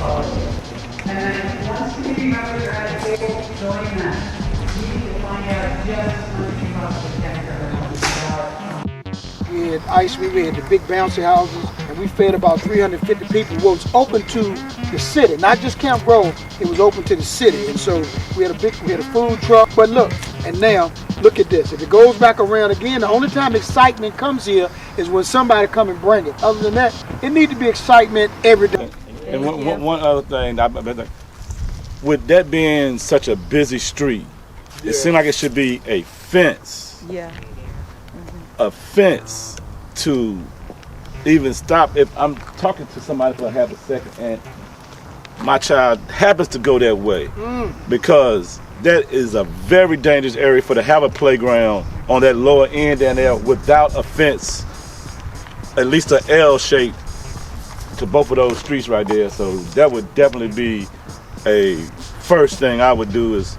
And once community members are at the table, join that. We need to find out just how much about the technical. We had ice, we had the big bouncy houses, and we fed about 350 people. Well, it was open to the city, not just Camp Grove, it was open to the city. And so we had a food truck. But look, and now, look at this. If it goes back around again, the only time excitement comes here is when somebody come and bring it. Other than that, it needs to be excitement every day. And one other thing, with that being such a busy street, it seems like it should be a fence. Yeah. A fence to even stop. If I'm talking to somebody for half a second and my child happens to go that way, because that is a very dangerous area for to have a playground on that lower end down there without a fence, at least an L shape to both of those streets right there. So that would definitely be a first thing I would do, is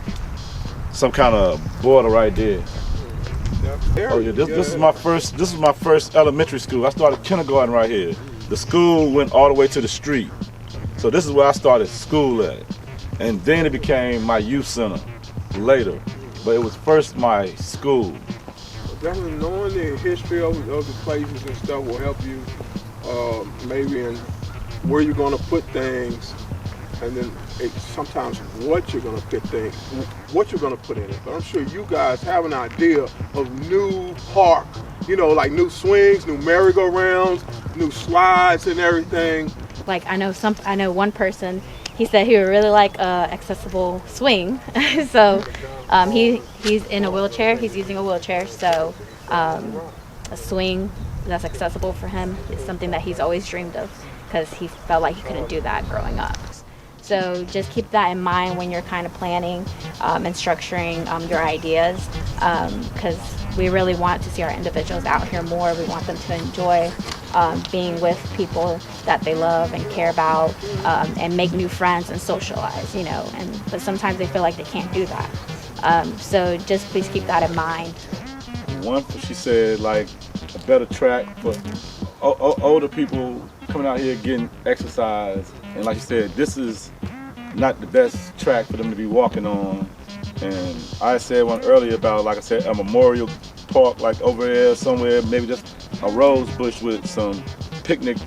some kind of border right there. Oh yeah, this is my first elementary school. I started kindergarten right here. The school went all the way to the street. So this is where I started school at. And then it became my youth center later. But it was first my school. Definitely knowing the history of the places and stuff will help you maybe in where you're going to put things, and then sometimes what you're going to put in it. But I'm sure you guys have an idea of new park, like new swings, new merry-go-rounds, new slides and everything. Like I know one person, he said he would really like a accessible swing. So he's in a wheelchair, he's using a wheelchair, so a swing that's accessible for him is something that he's always dreamed of, because he felt like he couldn't do that growing up. So just keep that in mind when you're kind of planning and structuring your ideas, because we really want to see our individuals out here more. We want them to enjoy being with people that they love and care about, and make new friends and socialize, but sometimes they feel like they can't do that. So just please keep that in mind. She said, like, a better track for older people coming out here getting exercise. And like you said, this is not the best track for them to be walking on. And I said one earlier about, like I said, a memorial park, like over there somewhere, maybe just a rose bush with some not picnic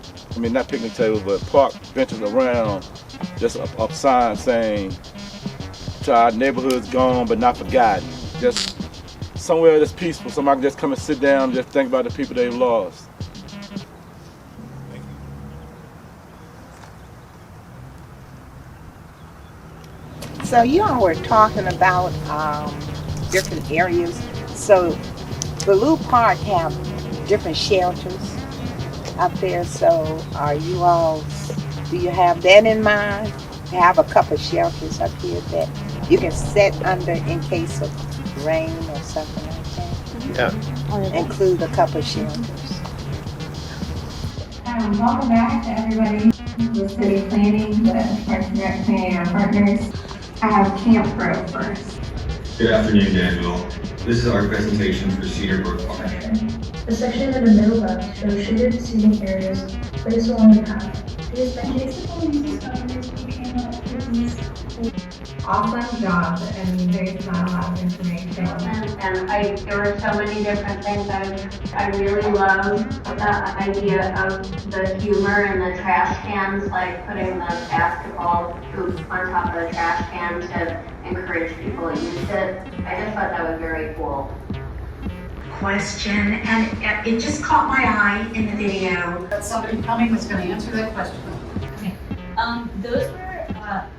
tables, but park benches around, just a sign saying, our neighborhood's gone but not forgotten. Just somewhere that's peaceful, somebody can just come and sit down and just think about the people they've lost. So you all were talking about different areas. So Ballou Park have different shelters up there. So do you have that in mind? You have a couple shelters up here that you can sit under in case of rain or something like that. Yeah. Include a couple shelters. Welcome back to everybody with city planning, the Parks and Rec planning, our partners. I have Camp Grove first. Good afternoon, Danville. This is our presentation for Cedar Brook Park. The section in the middle left shows shaded seating areas placed along the path. It has been basically used awesome job, and there's not a lot of information. And there were so many different things. I really love the idea of the humor in the trash cans, like putting the basketball hoops on top of the trash can to encourage people to use it. I just thought that was very cool. Question, and it just caught my eye in the video. Somebody coming was going to answer that question. Okay. Those were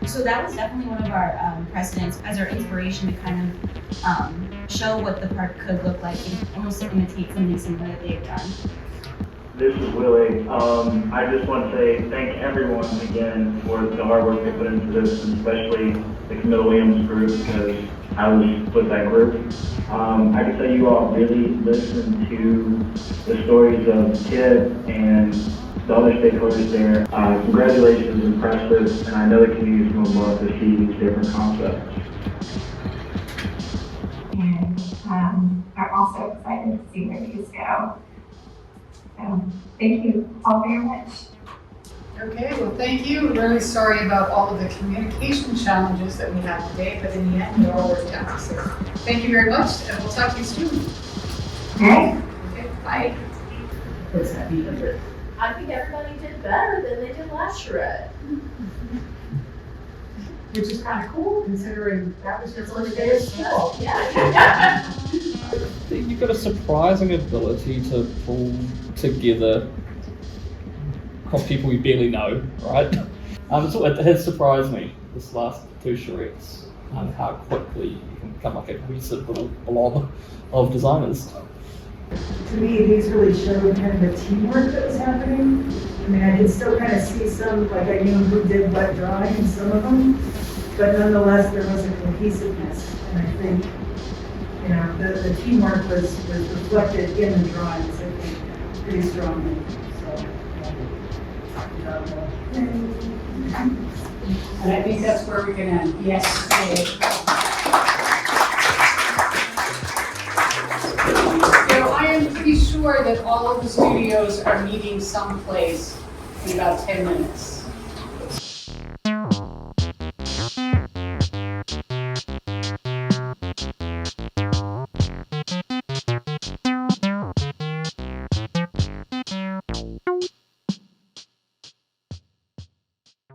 so that was definitely one of our precedents as our inspiration to kind of show what the park could look like and almost imitate something similar that they've done. This is Willie. I just want to say thank everyone again for the hard work they put into this, and especially the Camilla Williams group, because I was with that group. I can tell you all really listened to the stories of Kid and the other stakeholders there. Congratulations, impressive, and I know the community will love to see these different concepts. And I'm also excited to see where these go. So thank you all very much. Okay, well, thank you. We're really sorry about all of the communication challenges that we have today, but in the end, it all worked out. So thank you very much, and we'll talk to you soon. Okay. Okay, bye. What's that mean? I think everybody did better than they did last charrette. Which is kind of cool, considering that was your first day of school. Yeah. You've got a surprising ability to pull together across people you barely know, right? So it has surprised me this last two charrettes, how quickly you can become like a cohesive little blob of designers. To me, these really showed kind of the teamwork that was happening. I mean, I could still kind of see some, like I knew who did what drawing in some of them, but nonetheless, there was a cohesiveness. And I think, you know, the teamwork was reflected in the drawings, I think, pretty strongly. So, And I think that's where we can end. Yes. So I am pretty sure that all of the studios are meeting someplace in about 10 minutes.